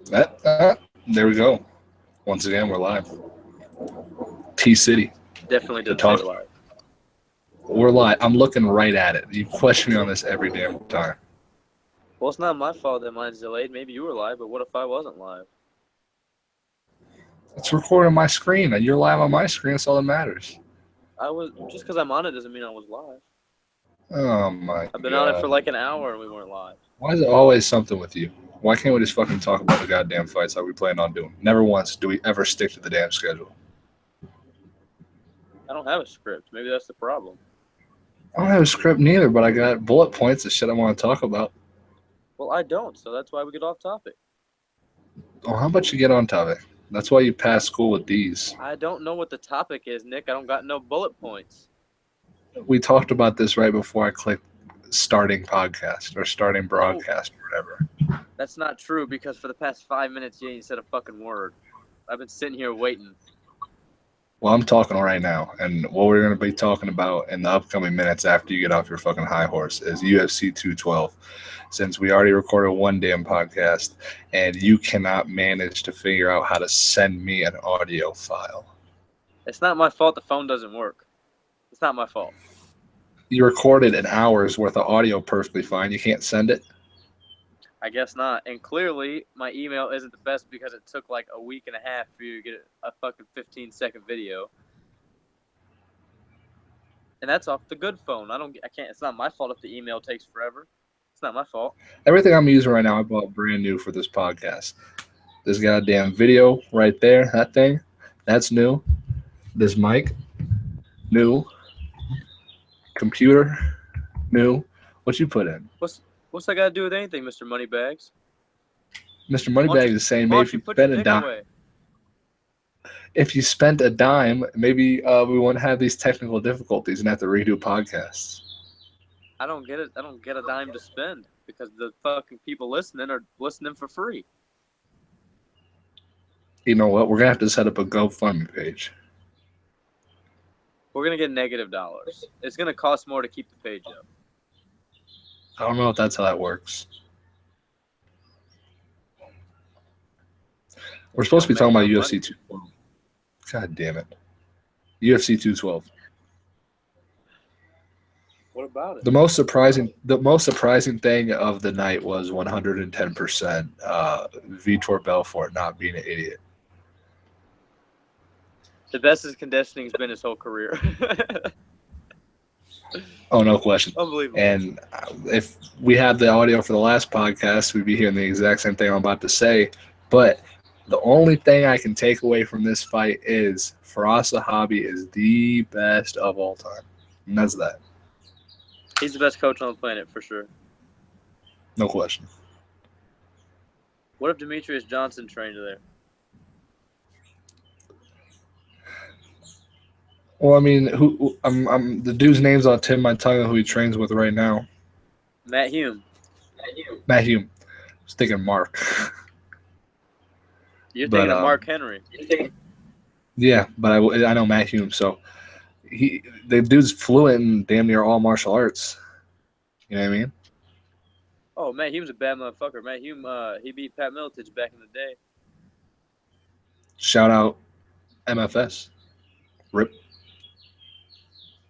There we go. Once again, we're live. T City Definitely to doesn't say talk. we're live. We're live. I'm looking right at it. You question me on this every damn time. Well, it's not my fault that mine's delayed. Maybe you were live, but what if I wasn't live? It's recording my screen, and you're live on my screen. That's all that matters. I was just because I'm on it doesn't mean I was live. Oh my I've been on it for god. like an hour and we weren't live. Why is it always something with you? Why can't we just fucking talk about the goddamn fights like we planned on doing? Never once do we ever stick to the damn schedule. I don't have a script. Maybe that's the problem. I don't have a script neither, but I got bullet points of shit I want to talk about. Well, I don't, so that's why we get off topic. Oh, how about you get on topic? That's why you pass school with D's. I don't know what the topic is, Nick. I don't got no bullet points. We talked about this right before I clicked starting podcast or starting broadcast or whatever. That's not true because for the past 5 minutes you ain't said a fucking word. I've been sitting here waiting. Well, I'm talking right now, and what we're going to be talking about in the upcoming minutes after you get off your fucking high horse is UFC 212. Since we already recorded one damn podcast, and you cannot manage to figure out how to send me an audio file. It's not my fault the phone doesn't work. It's not my fault. You recorded an hour's worth of audio perfectly fine. You can't send it? I guess not. And clearly, my email isn't the best because it took like a week and a half for you to get a fucking 15-second video. And that's off the good phone. I can't. It's not my fault if the email takes forever. It's not my fault. Everything I'm using right now, I bought brand new for this podcast. This goddamn video right there, that thing, that's new. This mic, new. Computer, new. What you put in? What's that got to do with anything, Mr. Moneybags? Mr. Moneybags is saying maybe if you spent a dime. Away? If you spent a dime, maybe we wouldn't have these technical difficulties and have to redo podcasts. I don't get it. I don't get a dime to spend because the fucking people listening are listening for free. You know what? We're going to have to set up a GoFundMe page. We're going to get negative dollars. It's going to cost more to keep the page up. I don't know if that's how that works. We're supposed to be talking about UFC 212. God damn it. UFC 212. What about it? The most surprising thing of the night was 110% Vitor Belfort not being an idiot. The best his conditioning's been his whole career. Oh, no question. Unbelievable. And if we had the audio for the last podcast, we'd be hearing the exact same thing I'm about to say. But the only thing I can take away from this fight is Firas Zahabi is the best of all time. And that's that. He's the best coach on the planet, for sure. No question. What if Demetrius Johnson trained there? Well, I mean, I'm the dude's name's on tip of my tongue who he trains with right now. Matt Hume. Matt Hume. I was thinking Mark. You're thinking of Mark Henry. Yeah, but I know Matt Hume, so the dude's fluent in damn near all martial arts. You know what I mean? Oh, Matt Hume's a bad motherfucker. Matt Hume, he beat Pat Miletich back in the day. Shout out MFS. Rip.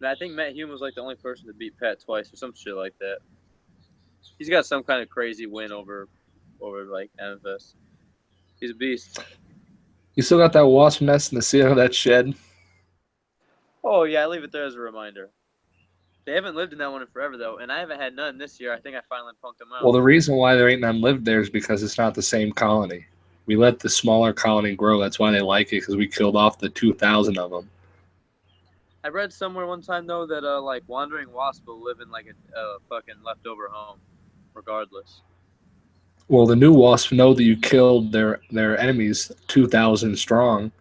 I think Matt Hume was like the only person to beat Pat twice or some shit like that. He's got some kind of crazy win over like MFS. He's a beast. You still got that wasp nest in the ceiling of that shed? Oh, yeah, I leave it there as a reminder. They haven't lived in that one in forever, though, and I haven't had none this year. I think I finally punked them out. Well, the reason why there ain't none lived there is because it's not the same colony. We let the smaller colony grow. That's why they like it, because we killed off the 2,000 of them. I read somewhere one time, though, that like wandering wasps will live in like a fucking leftover home, regardless. Well, the new wasps know that you killed their enemies 2,000 strong,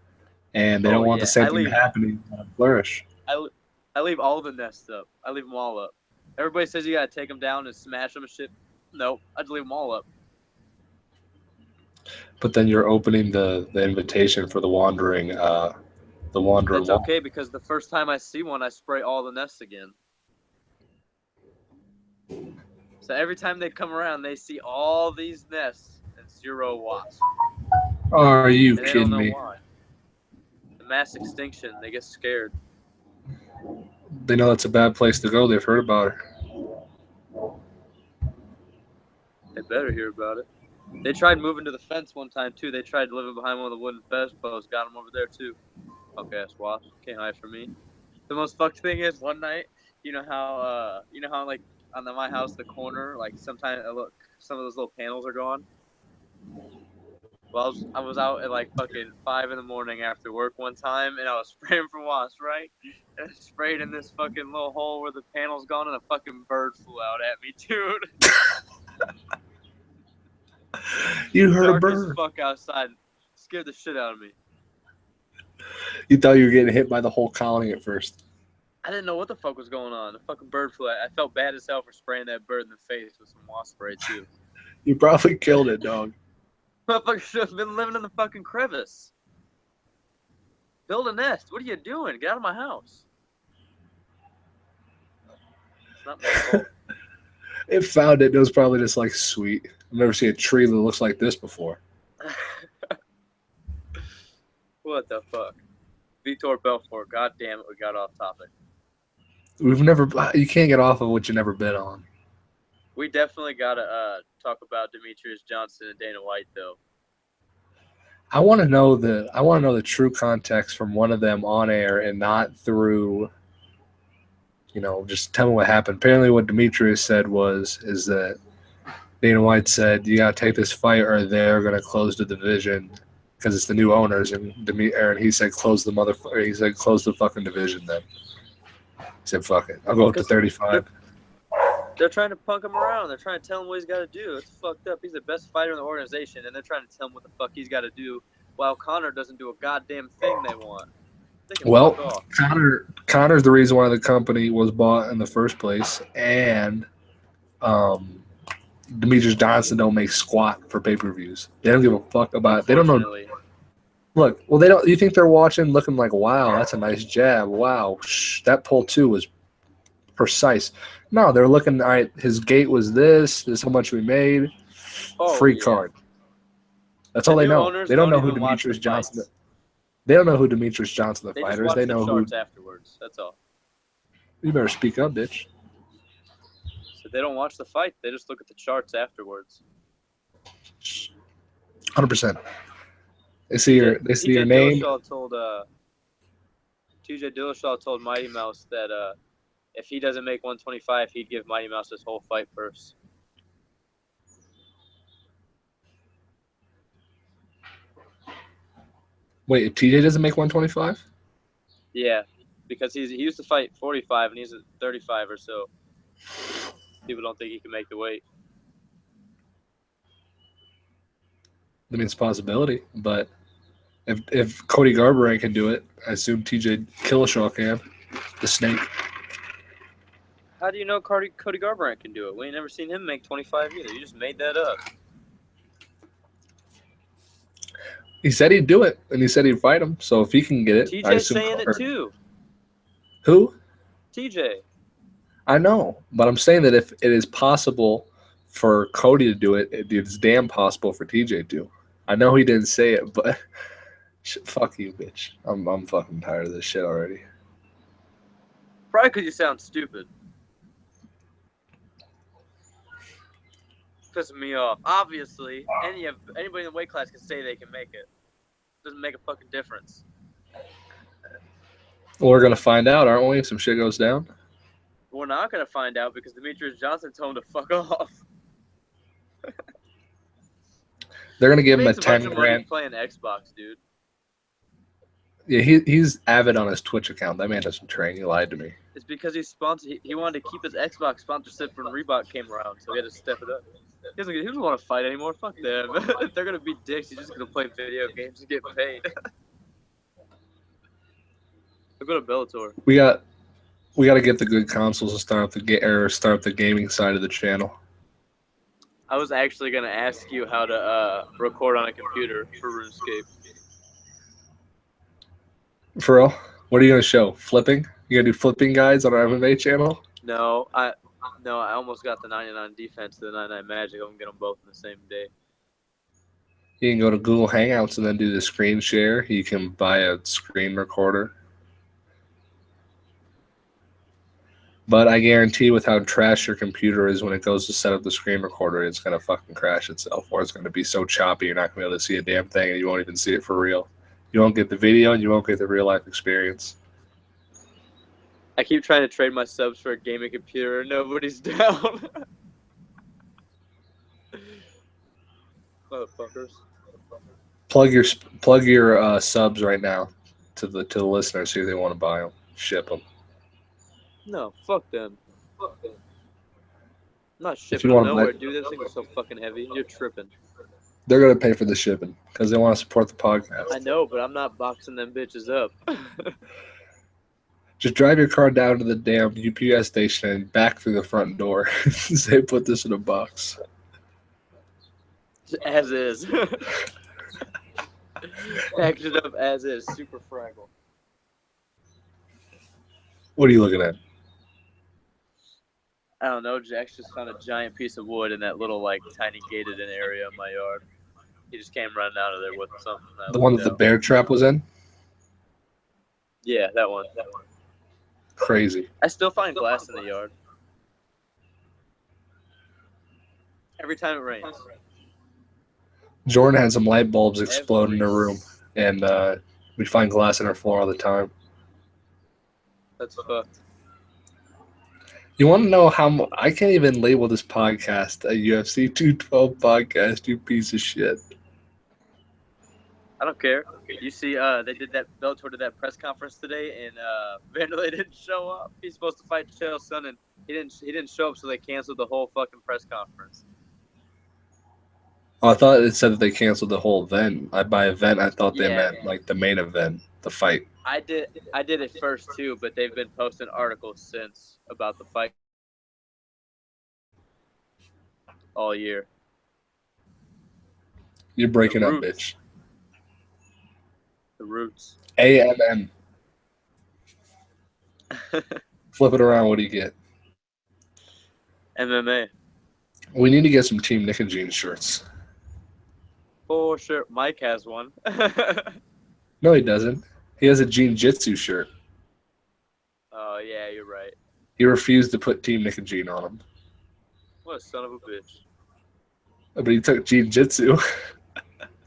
and they don't want the same thing to happen to flourish. I leave all the nests up. I leave them all up. Everybody says you gotta take them down and smash them and shit. Nope, I just leave them all up. But then you're opening the invitation for the wandering. That's okay because the first time I see one, I spray all the nests again. So every time they come around, they see all these nests, and zero wasp. Are you And they don't kidding know me? why. The mass extinction, they get scared. They know it's a bad place to go. They've heard about her. They better hear about it. They tried moving to the fence one time too. They tried living behind one of the wooden fence posts. Got them over there too. Fuck ass wasps. Can't hide from me. The most fucked thing is one night. You know how like on my house the corner like sometimes some of those little panels are gone. Well, I was out at like fucking 5 in the morning after work one time, and I was spraying for wasps, right? And I sprayed in this fucking little hole where the panel's gone, and a fucking bird flew out at me, dude. You heard Dark a as bird. fuck outside. Scared the shit out of me. You thought you were getting hit by the whole colony at first. I didn't know what the fuck was going on. The fucking bird flew out. I felt bad as hell for spraying that bird in the face with some wasp spray, too. You probably killed it, dog. Motherfucker should have been living in the fucking crevice. Build a nest. What are you doing? Get out of my house. It's not my fault. It found it. It was probably just like, sweet. I've never seen a tree that looks like this before. What the fuck? Vitor Belfort. God damn it, we got off topic. You can't get off of what you never been on. We definitely gotta talk about Demetrius Johnson and Dana White though. I want to know the true context from one of them on air and not through, just tell me what happened. Apparently what Demetrius said is that Dana White said, you got to take this fight or they're going to close the division because it's the new owners. And he said, close the fucking division then. He said, fuck it. I'll go up to 35. They're trying to punk him around. They're trying to tell him what he's got to do. It's fucked up. He's the best fighter in the organization, and they're trying to tell him what the fuck he's got to do while Conor doesn't do a goddamn thing they want. Well, Conor's the reason why the company was bought in the first place, and Demetrius Johnson don't make squat for pay-per-views. They don't give a fuck about it. They don't know. Look, well, they don't. You think they're watching, looking like, wow, that's a nice jab. Wow, that pull two was precise. No, they're looking. All right, his gate was this. This is how much we made. Free card. That's all they know. They don't know who Demetrius Johnson is. They don't know who Demetrius Johnson, the fighter is. They know who. Afterwards. That's all. You better speak up, bitch. So they don't watch the fight. They just look at the charts afterwards. 100%. They see your name. TJ Dillashaw told Mighty Mouse that if he doesn't make 125, he'd give Mighty Mouse his whole fight first. Wait, if TJ doesn't make 125? Yeah, because he used to fight 45 and he's at 35 or so. People don't think he can make the weight. I mean, it's a possibility, but if Cody Garbrandt can do it, I assume TJ Dillashaw can. The snake. How do you know Cody Garbrandt can do it? We ain't never seen him make 25 either. You just made that up. He said he'd do it, and he said he'd fight him. So if he can get it, TJ's saying it too. Who? TJ. I know, but I'm saying that if it is possible for Cody to do it, it's damn possible for TJ to. I know he didn't say it, but fuck you, bitch. I'm fucking tired of this shit already. Probably because you sound stupid. Pissing me off. Obviously, anybody in the weight class can say they can make it. Doesn't make a fucking difference. Well, we're gonna find out, aren't we? If some shit goes down. We're not gonna find out because Demetrius Johnson told him to fuck off. They're gonna give him a 10 grand. Playing Xbox, dude. Yeah, he's avid on his Twitch account. That man doesn't train. He lied to me. It's because he's sponsored. He wanted to keep his Xbox sponsorship when Reebok came around, so he had to step it up. He doesn't want to fight anymore. Fuck them. If they're gonna be dicks, he's just gonna play video games and get paid. I'll go to Bellator. We got to get the good consoles and start up the gaming side of the channel. I was actually gonna ask you how to record on a computer for RuneScape. For real? What are you gonna show? Flipping? You gonna do flipping guides on our MMA channel? No, I almost got the 99 defense to the 99 magic. I'm gonna get them both in the same day. You can go to Google Hangouts and then do the screen share. You can buy a screen recorder. But I guarantee with how trash your computer is when it goes to set up the screen recorder, it's going to fucking crash itself. Or it's going to be so choppy you're not going to be able to see a damn thing and you won't even see it for real. You won't get the video and you won't get the real life experience. I keep trying to trade my subs for a gaming computer and nobody's down. Motherfuckers. Plug your subs right now to the listeners, see if they want to buy them. Ship them. No, fuck them. I'm not If shipping you them want to nowhere, buy, dude. Those things are so fucking heavy. You're tripping. they're going to pay for the shipping because they want to support the podcast. I know, but I'm not boxing them bitches up. Just drive your car down to the damn UPS station and back through the front door. Say, put this in a box. As is. Package it up as is. Super fragile. What are you looking at? I don't know. Jax just found a giant piece of wood in that little, like, tiny gated in area in my yard. He just came running out of there with something. The one that the bear trap was in? Yeah, that one. Crazy. I still find glass in the yard. Every time it rains. Jordan had some light bulbs explode in her room, and we find glass in her floor all the time. That's fucked. You want to know how I can't even label this podcast a UFC 212 podcast, you piece of shit. I don't care. You see, they did that. Bellator did that press conference today, and Vanderlei didn't show up. He's supposed to fight Chael Sonnen. He didn't show up, so they canceled the whole fucking press conference. Oh, I thought it said that they canceled the whole event. By event, I thought they Yeah. meant like the main event, the fight. I did it first too, but they've been posting articles since about the fight all year. You're breaking The up, Roots. bitch. The Roots. AMM. Flip it around. What do you get? MMA. We need to get some Team NicaGene shirts. For sure. Mike has one. No, he doesn't. He has a Gene Jitsu shirt. Oh, yeah, you're right. He refused to put Team NicaGene on him. What a son of a bitch. But he took Gene Jitsu.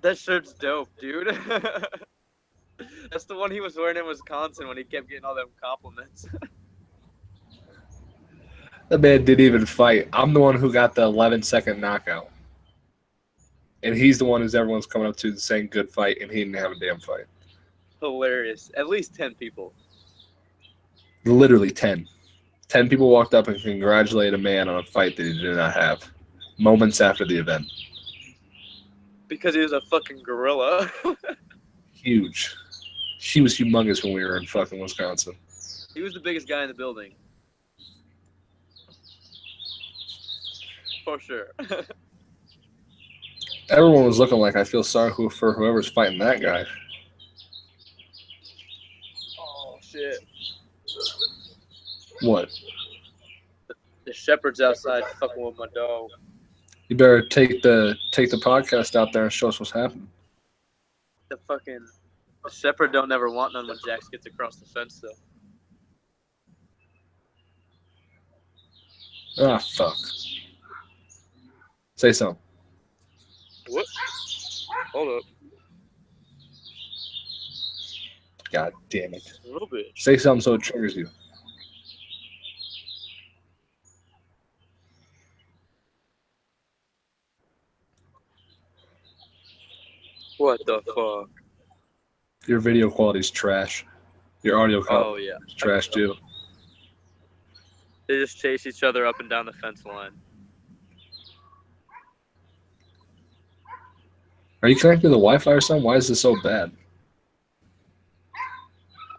That shirt's dope, dude. That's the one he was wearing in Wisconsin when he kept getting all them compliments. That man didn't even fight. I'm the one who got the 11-second knockout. And he's the one who's everyone's coming up to saying good fight, and he didn't have a damn fight. Hilarious. At least 10 people. Literally 10. 10 people walked up and congratulated a man on a fight that he did not have. Moments after the event. Because he was a fucking gorilla. Huge. He was humongous when we were in fucking Wisconsin. He was the biggest guy in the building. For sure. Everyone was looking like, I feel sorry for whoever's fighting that guy. Oh, shit. What? The shepherd's outside fucking with my dog. You better take the podcast out there and show us what's happening. The shepherd don't ever want none when Jax gets across the fence, though. Ah, fuck. Say something. What? Hold up. God damn it. A little bit. Say something so it triggers you. What the fuck? Your video quality's trash. Your audio quality yeah. is trash too. They just chase each other up and down the fence line. Are you connected to the Wi-Fi or something? Why is this so bad?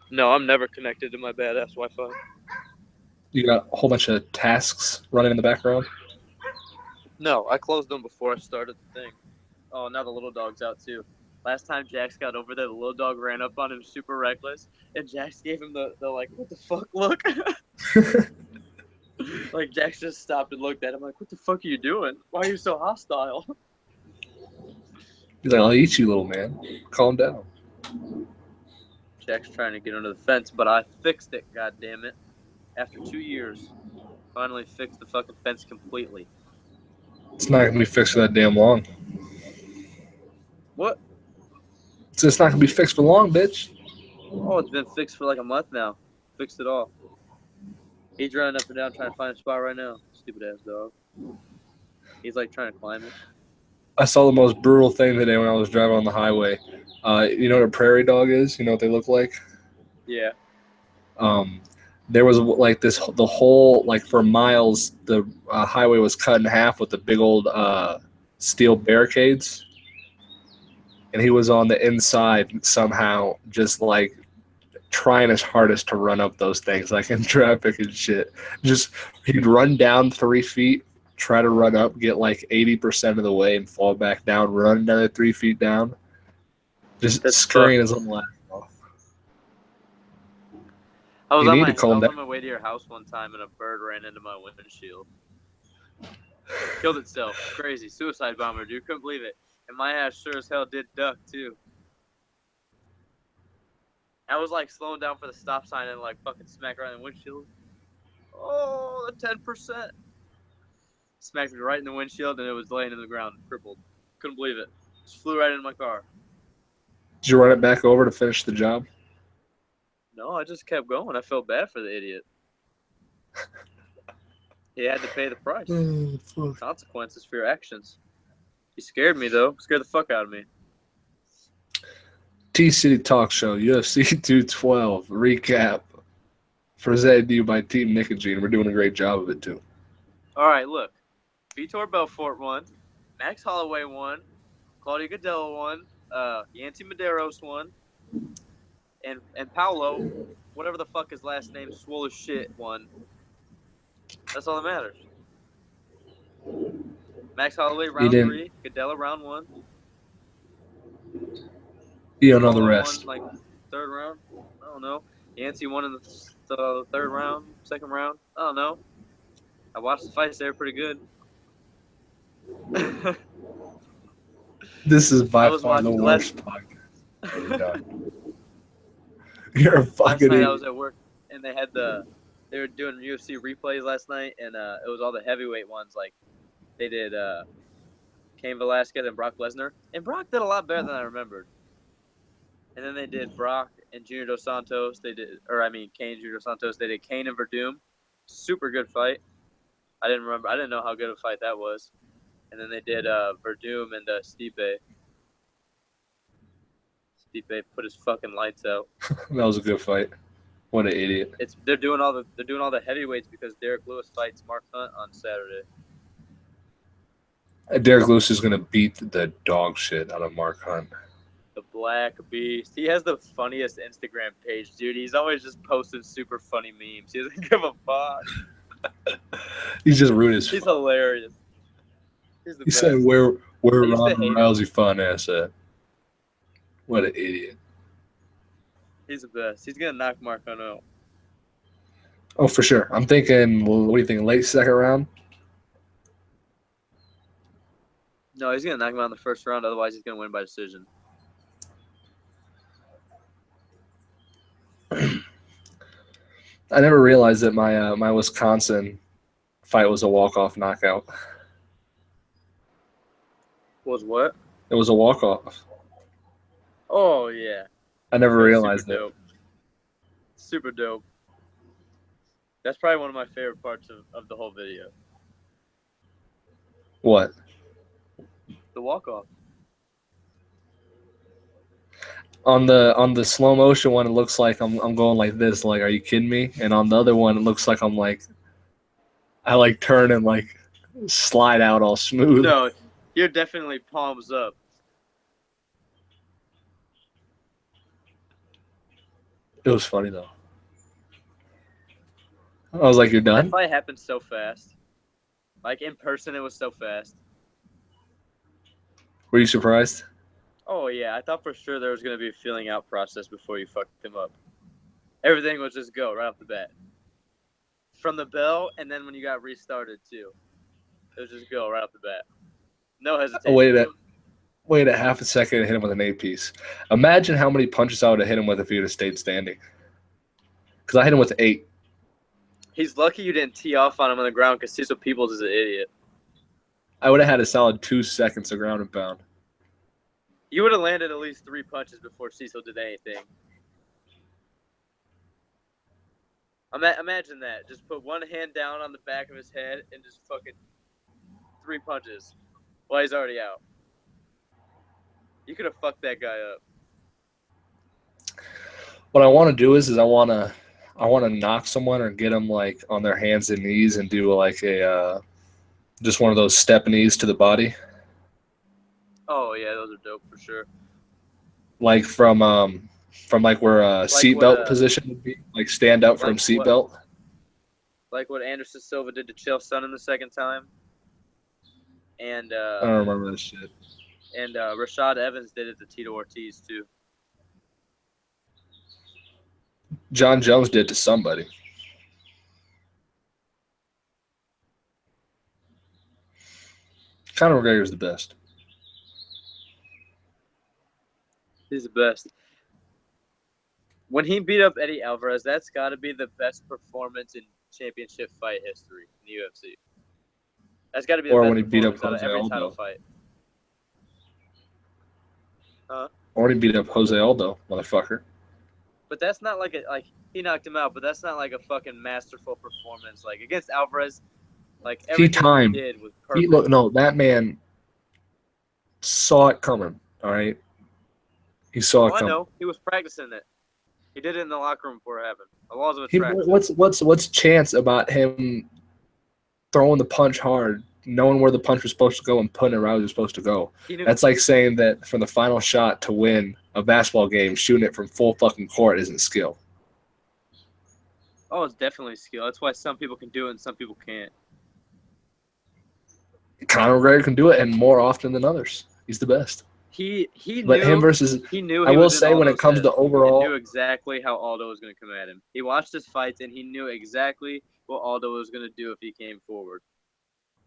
No, I'm never connected to my badass Wi-Fi. You got a whole bunch of tasks running in the background? No, I closed them before I started the thing. Oh, now the little dog's out too. Last time Jax got over there, the little dog ran up on him super reckless, and Jax gave him the like, what the fuck look? Like, Jax just stopped and looked at him like, what the fuck are you doing? Why are you so hostile? He's like, I'll eat you, little man. Calm down. Jack's trying to get under the fence, but I fixed it, god damn it. After 2 years, finally fixed the fucking fence completely. It's not gonna be fixed for that damn long. What? It's not gonna be fixed for long, bitch. Oh, it's been fixed for like a month now. Fixed it all. He's running up and down trying to find a spot right now. Stupid ass dog. He's like trying to climb it. I saw the most brutal thing today when I was driving on the highway. You know what a prairie dog is? You know what they look like? Yeah. There was like the whole, like for miles, the highway was cut in half with the big old steel barricades. And he was on the inside somehow, just like trying his hardest to run up those things, like in traffic and shit. Just he'd run down 3 feet, try to run up, get like 80% of the way, and fall back down, run another 3 feet down, just That's scurrying fucked. his little ass off. I was You on need my to calm down. way to your house one time and a bird ran into my windshield. Killed itself. Crazy. Suicide bomber, dude. Couldn't believe it. And my ass sure as hell did duck too. I was like slowing down for the stop sign and like fucking smack right in the windshield. Oh, the 10%. Smacked me right in the windshield and it was laying in the ground, crippled. Couldn't believe it. Just flew right into my car. Did you run it back over to finish the job? No, I just kept going. I felt bad for the idiot. He had to pay the price. Consequences for your actions. He scared me though. Scared the fuck out of me. T-City Talk Show, UFC 212 recap, presented to you by Team NicaGene. We're doing a great job of it too. All right, look. Vitor Belfort won. Max Holloway won. Claudio Gadelha won. Yancy Medeiros won. And Paulo, whatever the fuck his last name, swole as shit, won. That's all that matters. Max Holloway round 3. Gadelha round 1. You don't know the Paulo rest. won like 3rd round. I don't know. Yancy won in the 3rd round, 2nd round. I don't know. I watched the fights. They were pretty good. This is by far the watching worst podcast done. You're a fucking Last night idiot. I was at work and they were doing UFC replays last night and it was all the heavyweight ones. Like they did Cain Velasquez and Brock Lesnar. And Brock did a lot better than I remembered. And then they did Brock and Junior Dos Santos. Cain and Junior Dos Santos. They did Cain and Verdum. Super good fight. I didn't know how good a fight that was. And then they did Verdum and Stipe. Stipe put his fucking lights out. That was a good fight. What an idiot. They're doing all the heavyweights because Derek Lewis fights Mark Hunt on Saturday. Derek Lewis is gonna beat the dog shit out of Mark Hunt. The Black Beast. He has the funniest Instagram page, dude. He's always just posting super funny memes. He doesn't give a fuck. He's just rude as fuck. He's hilarious. He's the He best. said, "Where Ronda Rousey fun ass at?" What an idiot. He's the best. He's gonna knock Mark Hunt out. Oh, for sure. I'm thinking. What do you think? Late 2nd round. No, he's gonna knock him out in the 1st round. Otherwise, he's gonna win by decision. I never realized that my Wisconsin fight was a walk-off knockout. Was what? It was a walk-off. Oh yeah. I never realized it. Dope. Super dope. That's probably one of my favorite parts of the whole video. What? The walk-off. On the slow motion one, it looks like I'm going like this. Like, are you kidding me? And on the other one, it looks like I turn and like slide out all smooth. No, you're definitely palms up. It was funny though. I was like, "You're done?" That fight happened so fast. Like in person, it was so fast. Were you surprised? Oh yeah, I thought for sure there was gonna be a feeling out process before you fucked him up. Everything was just go right off the bat. From the bell, and then when you got restarted too, it was just go right off the bat. No hesitation. Oh, wait, wait a half a second and hit him with an 8-piece. Imagine how many punches I would have hit him with if he would have stayed standing. Because I hit him with 8. He's lucky you didn't tee off on him on the ground because Cecil Peoples is an idiot. I would have had a solid 2 seconds of ground and pound. You would have landed at least 3 punches before Cecil did anything. Imagine that. Just put one hand down on the back of his head and just fucking 3 punches while he's already out. You could have fucked that guy up. What I want to do is I want to knock someone or get them like on their hands and knees and do like a just one of those step knees to the body. Oh yeah, those are dope for sure. Like from like where a seatbelt position would be, like stand up from seatbelt. Like what Anderson Silva did to Chael Sonnen the second time. And I don't remember this shit. And Rashad Evans did it to Tito Ortiz too. John Jones did to somebody. Conor McGregor's the best. He's the best. When he beat up Eddie Alvarez, that's got to be the best performance in championship fight history in the UFC. That's got to be the best when he beat up out of every Aldo. title fight. Or when he beat up Jose Aldo, motherfucker. But that's not like he knocked him out, but that's not like a fucking masterful performance. Like against Alvarez, like everything he did was perfect. That man saw it coming. All right, he saw it coming. I know. He was practicing it. He did it in the locker room before it happened. The laws of attraction. What's chance about him throwing the punch hard, knowing where the punch was supposed to go and putting it where it was supposed to go? That's like saying that from the final shot to win a basketball game, shooting it from full fucking court isn't skill. Oh, it's definitely skill. That's why some people can do it and some people can't. Conor McGregor can do it, and more often than others. He's the best. He but knew, him versus he knew. I will say when it comes to overall, he knew exactly how Aldo was going to come at him. He watched his fights and he knew exactly what Aldo was going to do if he came forward.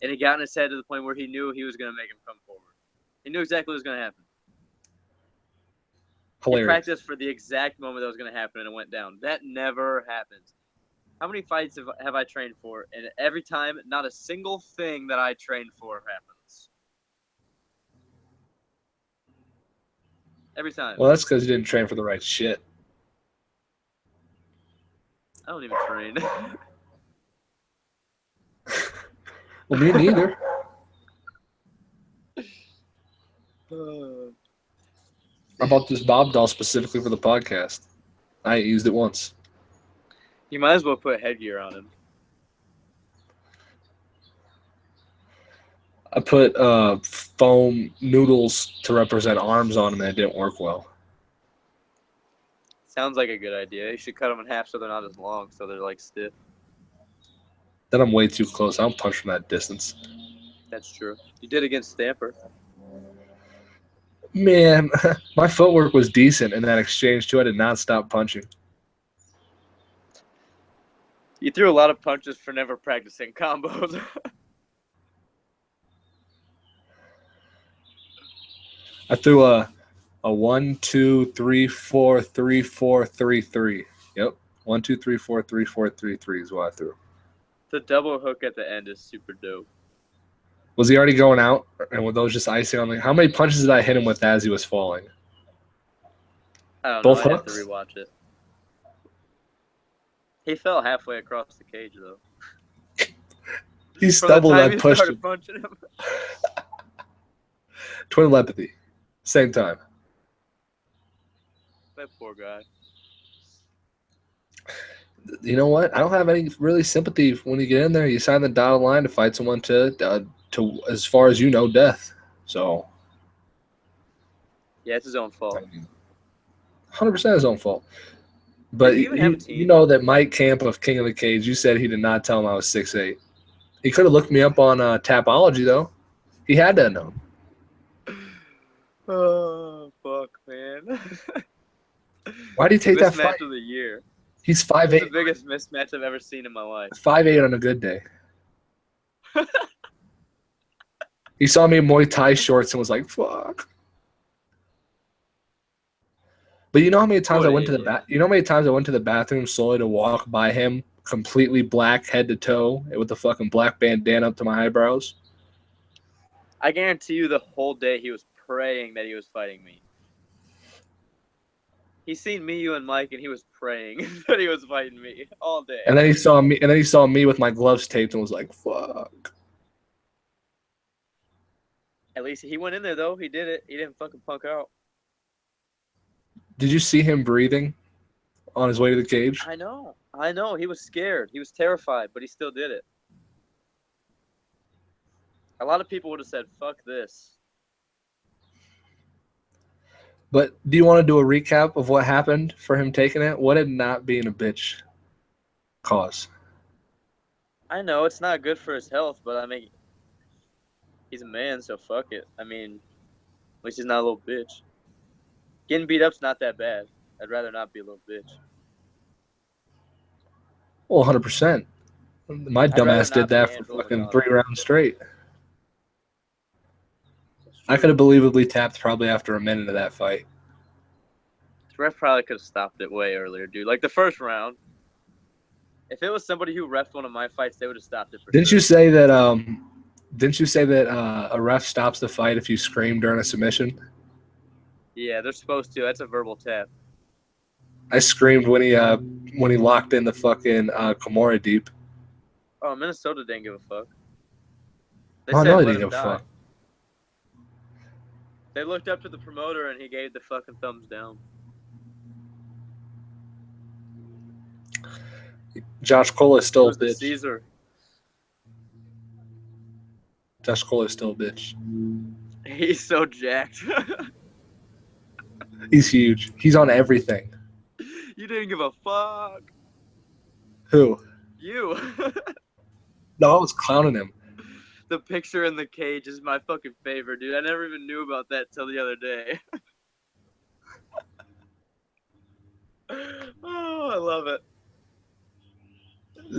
And he got in his head to the point where he knew he was going to make him come forward. He knew exactly what was going to happen. Hilarious. He practiced for the exact moment that was going to happen and it went down. That never happens. How many fights have I trained for? And every time, not a single thing that I trained for happens. Every time. Well, that's because you didn't train for the right shit. I don't even train. Well, me neither. I bought this Bob doll specifically for the podcast. I ain't used it once. You might as well put headgear on him. I put foam noodles to represent arms on him, and it didn't work well. Sounds like a good idea. You should cut them in half so they're not as long, so they're like stiff. Then I'm way too close. I don't punch from that distance. That's true. You did against Stamper. Man, my footwork was decent in that exchange, too. I did not stop punching. You threw a lot of punches for never practicing combos. I threw a 1, 2, 3, 4, 3, 4, 3, 3. Yep. 1, 2, 3, 4, 3, 4, 3, 3 is what I threw. The double hook at the end is super dope. Was he already going out? And were those just icing on the... How many punches did I hit him with as he was falling? I don't Both know. hooks? I have to rewatch it. He fell halfway across the cage, though. He stumbled and I pushed him. Punching him. Twin telepathy. Same time. That poor guy. You know what? I don't have any really sympathy when you get in there. You sign the dotted line to fight someone to as far as you know, death. So. Yeah, it's his own fault. 100% his own fault. But you know that Mike Camp of King of the Cage, you said he did not tell him I was 6'8". He could have looked me up on Tapology, though. He had to have known. Oh, fuck, man. Why did he take that fight? Mismatch of the year. He's 5'8". It's the biggest mismatch I've ever seen in my life. 5'8" on a good day. He saw me in Muay Thai shorts and was like, fuck. But you know how many times What I an went to the idiot. You know how many times I went to the bathroom solely to walk by him, completely black head to toe, with the fucking black bandana up to my eyebrows. I guarantee you the whole day he was praying that he was fighting me. He seen me, you, and Mike, and he was praying that he was fighting me all day. And then he saw me, with my gloves taped and was like, "Fuck." At least he went in there though. He did it. He didn't fucking punk out. Did you see him breathing on his way to the cage? I know. He was scared. He was terrified, but he still did it. A lot of people would have said, "Fuck this." But do you want to do a recap of what happened for him taking it? What did not being a bitch cause? I know it's not good for his health, but I mean, he's a man, so fuck it. I mean, at least he's not a little bitch. Getting beat up's not that bad. I'd rather not be a little bitch. Well, 100%. My I'd rather dumbass did not be a that for handful of a fucking gun. 3 rounds straight. That's I true. could have believably tapped probably after a minute of that fight. The ref probably could have stopped it way earlier, dude. Like the first round. If it was somebody who refed one of my fights, they would have stopped it for Didn't sure. you say that? Didn't you say that a ref stops the fight if you scream during a submission? Yeah, they're supposed to. That's a verbal tap. I screamed when he locked in the fucking Kimura deep. Oh, Minnesota didn't give a fuck. They Oh no, said he let didn't him give a die. fuck. They looked up to the promoter and he gave the fucking thumbs down. Josh Cole is It still a was the bitch. Caesar. Josh Cole is still a bitch. He's so jacked. He's huge. He's on everything. You didn't give a fuck. Who? You. No, I was clowning him. The picture in the cage is my fucking favorite, dude. I never even knew about that till the other day. Oh, I love it.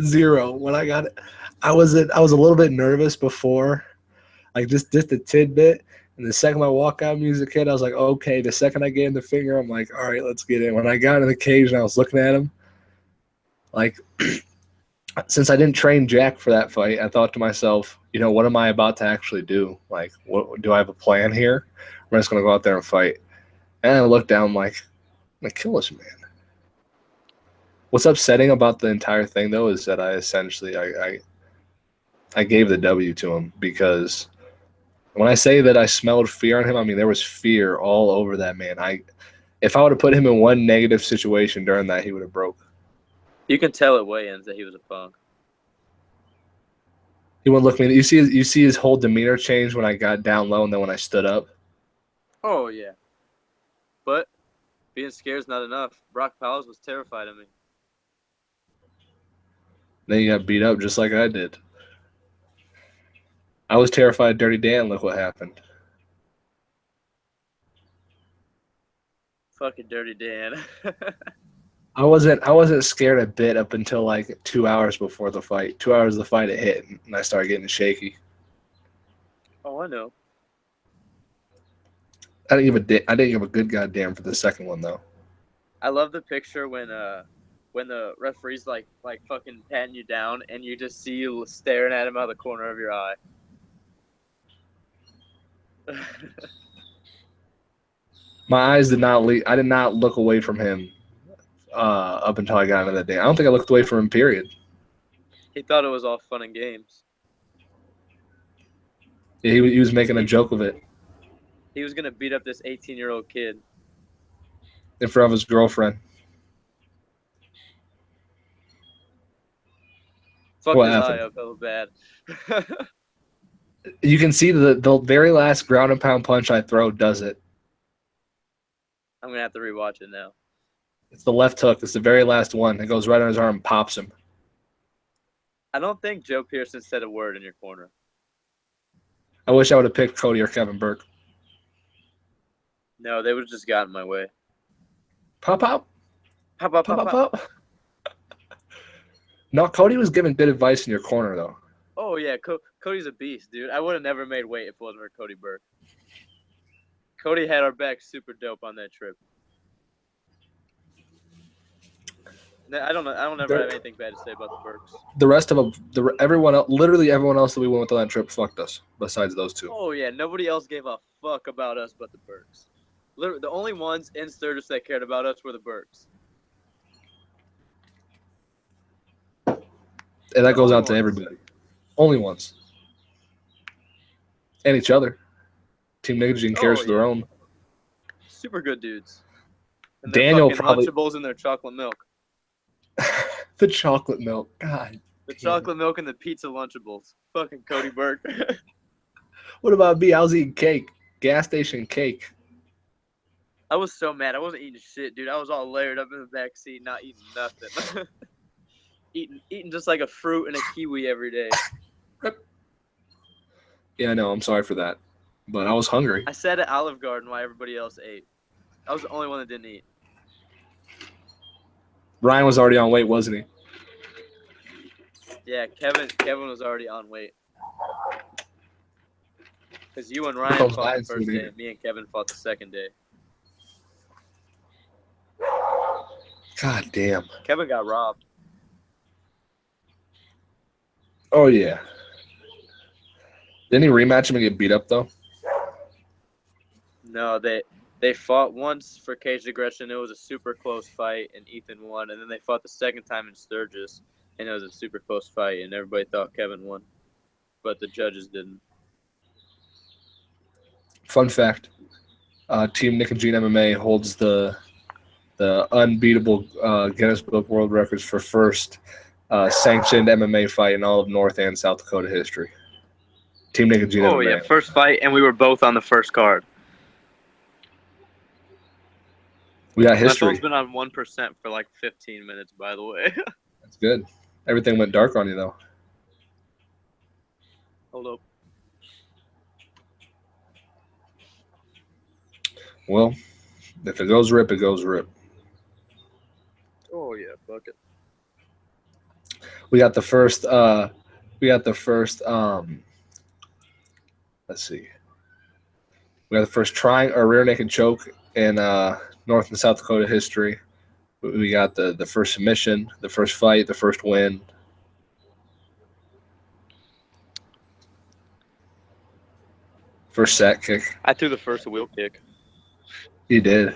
0 when I got it. I was a little bit nervous before, like just a tidbit. And the second my walkout music hit, I was like, okay. The second I gave him the finger, I'm like, all right, let's get in. When I got in the cage and I was looking at him, like, since I didn't train Jack for that fight, I thought to myself, what am I about to actually do? Like, what do I have a plan here? I'm just gonna go out there and fight. And I looked down, I'm like, I'm gonna kill this man. What's upsetting about the entire thing though is that I gave the W to him, because when I say that I smelled fear on him, I mean there was fear all over that man. If I would have put him in one negative situation during that, he would have broke. You can tell at weigh-ins that he was a punk. He wouldn't look me. You see his whole demeanor change when I got down low and then when I stood up. Oh, yeah. But being scared is not enough. Brock Powers was terrified of me. Then he got beat up just like I did. I was terrified of Dirty Dan. Look what happened. Fucking Dirty Dan. I wasn't scared a bit up until like 2 hours before the fight. 2 hours of the fight, it hit, and I started getting shaky. Oh, I know. I didn't give a good goddamn for the second one though. I love the picture when the referee's like fucking patting you down and you just see you staring at him out of the corner of your eye. My eyes did not leave. I did not look away from him up until I got into that day. I don't think I looked away from him. Period. He thought it was all fun and games. Yeah, he was making a joke of it He was gonna beat up this 18-year-old kid. in front of his girlfriend. Fucked What his eye happened? up hella bad. You can see the very last ground and pound punch I throw does it. I'm gonna have to rewatch it now. It's the left hook. It's the very last one. It goes right on his arm and pops him. I don't think Joe Pearson said a word in your corner. I wish I would have picked Cody or Kevin Burke. No, they would have just gotten my way. Pop, pop. Pop, pop, Pop, pop, pop, pop. pop. No, Cody was giving good advice in your corner, though. Oh, yeah. Cody's a beast, dude. I would have never made weight if it wasn't for Cody Burke. Cody had our back super dope on that trip. I don't know. I don't ever have anything bad to say about the Burks. The rest of them, literally everyone else that we went with on that trip fucked us. Besides those two. Oh yeah, nobody else gave a fuck about us but the Burks. Literally, the only ones in Sturgis that cared about us were the Burks. And that goes out to everybody. Only ones. And each other. Team NicaGene cares for their own. Super good dudes. And their Daniel fucking probably Lunchables and their chocolate milk. the chocolate milk. God. The chocolate milk and the pizza Lunchables. Fucking Cody Burke. What about me? I was eating cake. Gas station cake. I was so mad. I wasn't eating shit, dude. I was all layered up in the back seat, not eating nothing. eating just like a fruit and a kiwi every day. Yeah, I know. I'm sorry for that. But I was hungry. I sat at Olive Garden while everybody else ate. I was the only one that didn't eat. Ryan was already on weight, wasn't he? Yeah, Kevin was already on weight. Because you and Ryan fought the first day, and me and Kevin fought the second day. God damn. Kevin got robbed. Oh, yeah. Didn't he rematch him and get beat up, though? No, they fought once for cage aggression. It was a super close fight, and Ethan won. And then they fought the second time in Sturgis, and it was a super close fight, and everybody thought Kevin won. But the judges didn't. Fun fact. Team NicaGene MMA holds the unbeatable Guinness Book World Records for first sanctioned MMA fight in all of North and South Dakota history. Team NicaGene MMA. Oh, yeah, first fight, and we were both on the first card. We got history. My phone's been on 1% for like 15 minutes, by the way. That's good. Everything went dark on you, though. Hold up. Well, if it goes rip, it goes rip. Oh, yeah, fuck it. We got the first let's see. We got the first rear naked choke in North and South Dakota history. We got the first submission, the first fight, the first win. First sack kick. I threw the first wheel kick. You did.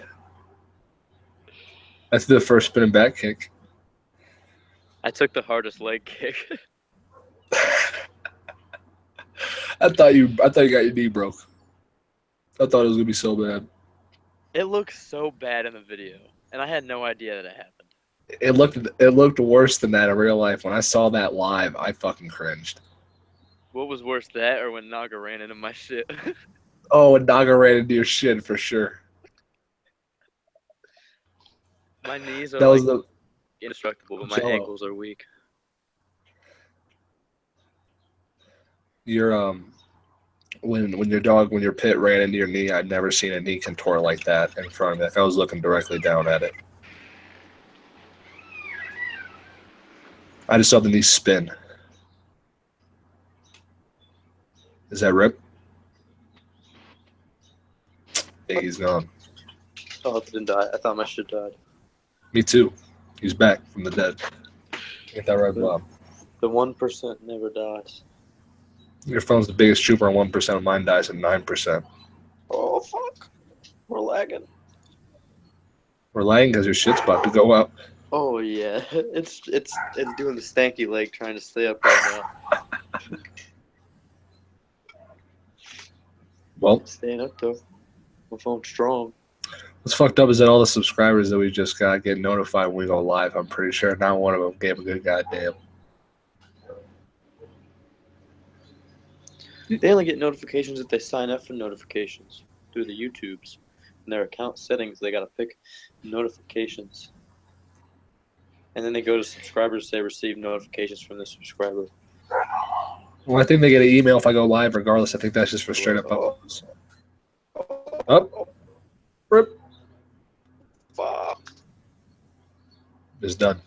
I threw the first spinning back kick. I took the hardest leg kick. I thought you got your knee broke. I thought it was gonna be so bad. It looked so bad in the video, and I had no idea that it happened. It looked worse than that in real life. When I saw that live, I fucking cringed. What was worse, that or when Naga ran into my shit? Oh, and Naga ran into your shit for sure. My knees are indestructible, but my ankles are weak. Your when your pit ran into your knee, I'd never seen a knee contort like that in front of me. Like I was looking directly down at it. I just saw the knee spin. Is that Rip? Yeah, he's gone. Oh, it didn't die. I thought my shit died. Me too. He's back from the dead. Get that right, Bob. The 1% never dies. Your phone's the biggest trooper, and 1% of mine dies at 9%. Oh fuck! We're lagging. We're lagging because your shit's about to go up. Oh yeah, it's doing the stanky leg trying to stay up right now. Well, staying up though. My phone's strong. What's fucked up is that all the subscribers that we just got get notified when we go live. I'm pretty sure not one of them gave a good goddamn. They only get notifications if they sign up for notifications through the YouTubes. In their account settings, they gotta pick notifications. And then they go to subscribers, say receive notifications from the subscriber. Well, I think they get an email if I go live regardless. I think that's just for straight up uploads. Up. Rip. Fuck. It's done.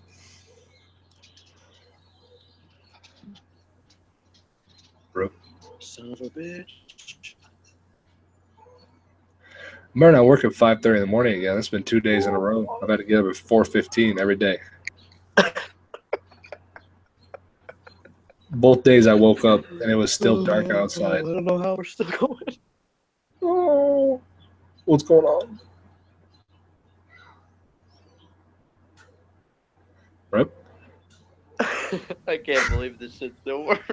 Rip. Son of a bitch. I'm better not work at 5:30 in the morning again. It's been 2 days in a row. I've had to get up at 4:15 every day. Both days I woke up and it was still dark outside. I don't know how we're still going. Oh, what's going on? Rip? I can't believe this shit still works.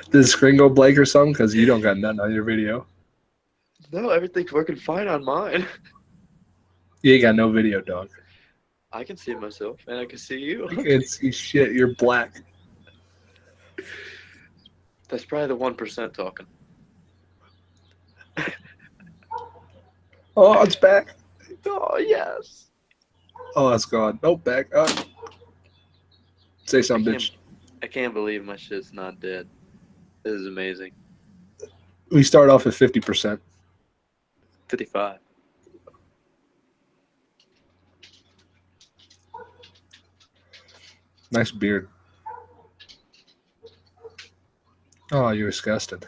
Did the screen go blank or something? Because you don't got nothing on your video. No, everything's working fine on mine. You ain't got no video, dog. I can see myself, and I can see you. You can't see shit. You're black. That's probably the 1% talking. Oh, it's back. Oh, yes. Oh, it's gone. Nope, back up. Say something, bitch. I can't believe my shit's not dead. This is amazing. We start off at 50%. 55. Nice beard. Oh, you're disgusted.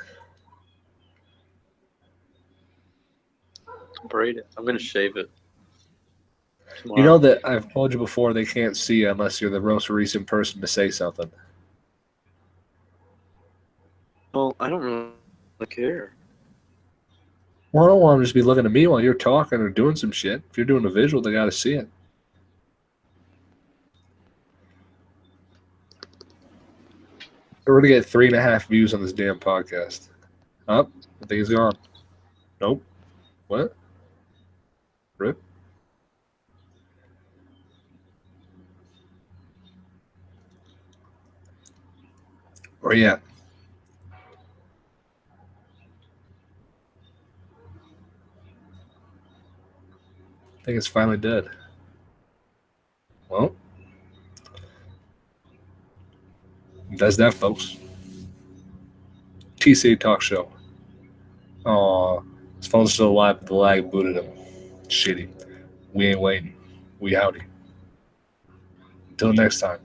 Braid it. I'm gonna shave it. You know that I've told you before they can't see you unless you're the most recent person to say something. Well, I don't really care. Well, I don't want them to just be looking at me while you're talking or doing some shit. If you're doing a visual, they got to see it. We're going to get 3.5 views on this damn podcast. Up. I think he's gone. Nope. What? Rip. Where you at? I think it's finally dead. Well, that's that, folks. TC Talk Show. Aw, his phone's still alive, but the lag booted him. Shitty. We ain't waiting. We howdy. Until next time.